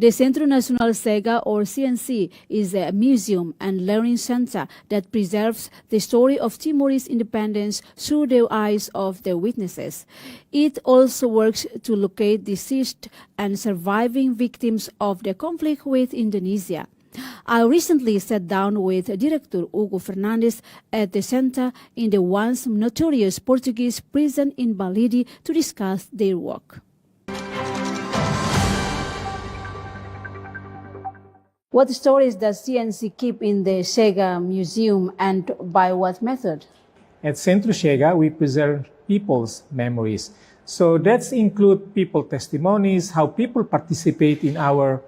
The Centro Nacional Chega, or CNC, is a museum and learning center that preserves the story of Timorese independence through the eyes of the witnesses. It also works to locate deceased and surviving victims of the conflict with Indonesia. I recently sat down with Director Hugo Fernandes at the center in the once notorious Portuguese prison in Balidi to discuss their work. What stories does CNC keep in the Chega Museum and by what method? At Centro Chega, we preserve people's memories. So that includes people testimonies, how people participate in our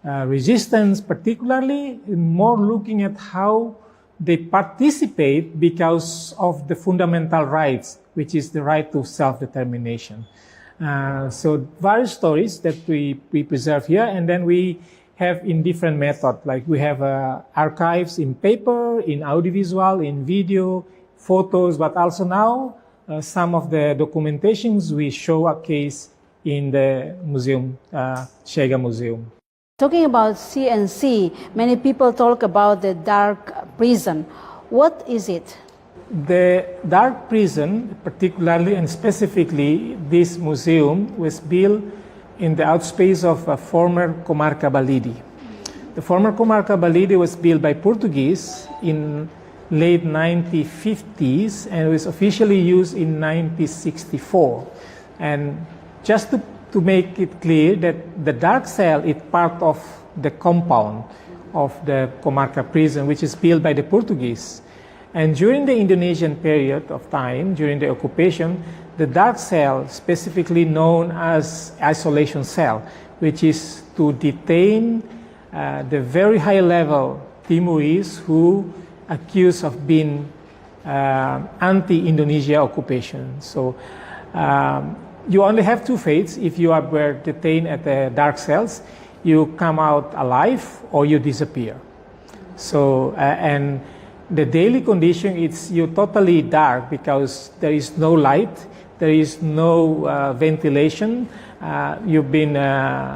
resistance, particularly more looking at how they participate because of the fundamental rights, which is the right to self-determination. So various stories that we preserve here, and then we have in different methods, like we have archives in paper, in audiovisual, in video, photos, but also now some of the documentations we show a case in the museum, Chega Museum. Talking about CNC, many people talk about the dark prison. What is it? The dark prison, particularly and specifically this museum, was built in the outspace of a former Comarca Balidi. The former Comarca Balidi was built by Portuguese in late 1950s and was officially used in 1964. And just to make it clear that the dark cell is part of the compound of the Comarca prison, which is built by the Portuguese. And during the Indonesian period of time, during the occupation, the dark cell, specifically known as isolation cell, which is to detain the very high-level Timorese who accused of being anti-Indonesia occupation. So you only have two fates. If you were detained at the dark cells, you come out alive or you disappear. So and the daily condition is you're totally dark because there is no light, there is no ventilation. You've been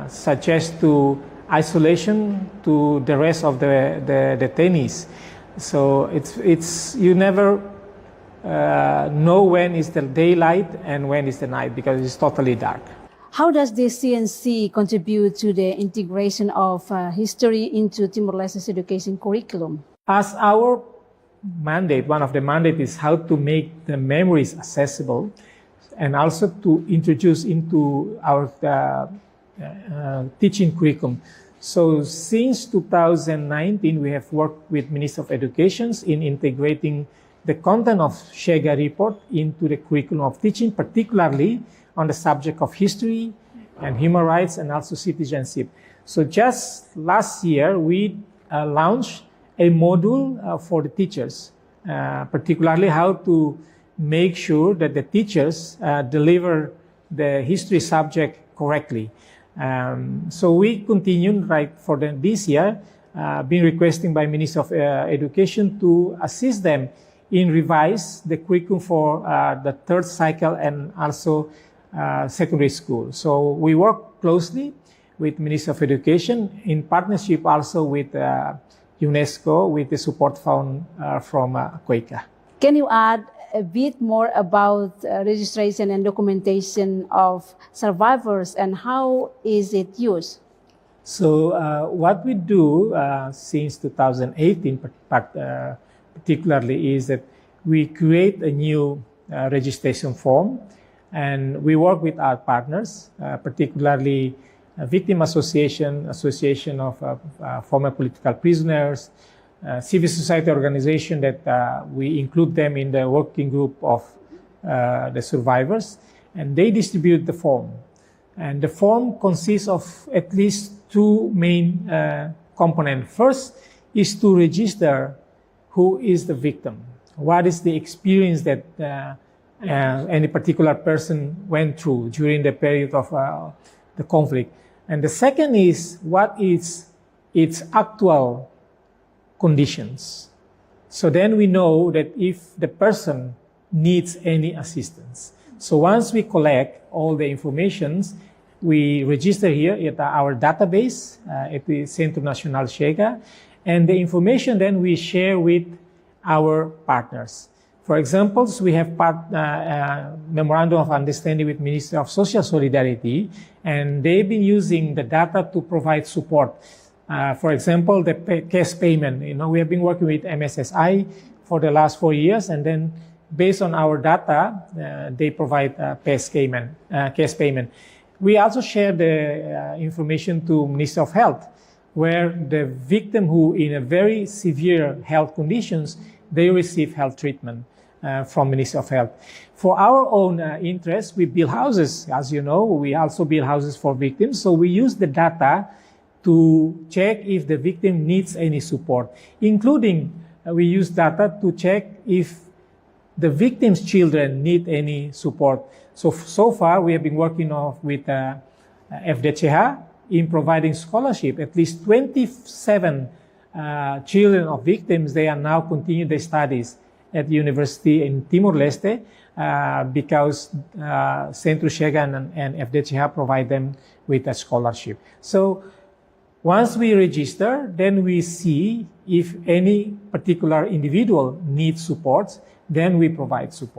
subject to isolation to the rest of the detainees. So it's you never know when is the daylight and when is the night because it's totally dark. How does the CNC contribute to the integration of history into Timor-Leste's education curriculum? As our mandate, one of the mandates is how to make the memories accessible and also to introduce into our teaching curriculum. So since 2019, we have worked with Minister of Education in integrating the content of Chega report into the curriculum of teaching, particularly on the subject of history and human rights and also citizenship. So just last year, we launched a module for the teachers, particularly how to make sure that the teachers deliver the history subject correctly. So we continue right for this year, been requesting by Minister of Education to assist them in revise the curriculum for the third cycle and also secondary school. So we work closely with Minister of Education in partnership also with UNESCO with the support fund from Chega. Can you add a bit more about registration and documentation of survivors and how is it used? So what we do since 2018 particularly is that we create a new registration form and we work with our partners, particularly Victim Association of former political prisoners, civil society organization that we include them in the working group of the survivors, and they distribute the form. And the form consists of at least two main components. First is to register who is the victim, what is the experience that any particular person went through during the period of the conflict. And the second is what is its actual conditions. So then we know that if the person needs any assistance. So once we collect all the information, we register here at our database at the Centro Nacional Chega, and the information then we share with our partners. For example, we have memorandum of understanding with Ministry of Social Solidarity, and they've been using the data to provide support. For example, the cash payment. We have been working with MSSI for the last 4 years, and then based on our data, they provide cash payment. We also share the information to Ministry of Health, where the victim who in a very severe health conditions, they receive health treatment from Ministry of Health. For our own interest, we build houses. As you know, we also build houses for victims. So we use the data to check if the victim needs any support, including we use data to check if the victim's children need any support. So far, we have been working with FDCH in providing scholarship. At least 27 children of victims, they are now continuing their studies at university in Timor-Leste because Centro Chega and FDCH provide them with a scholarship. So once we register, then we see if any particular individual needs support, then we provide support.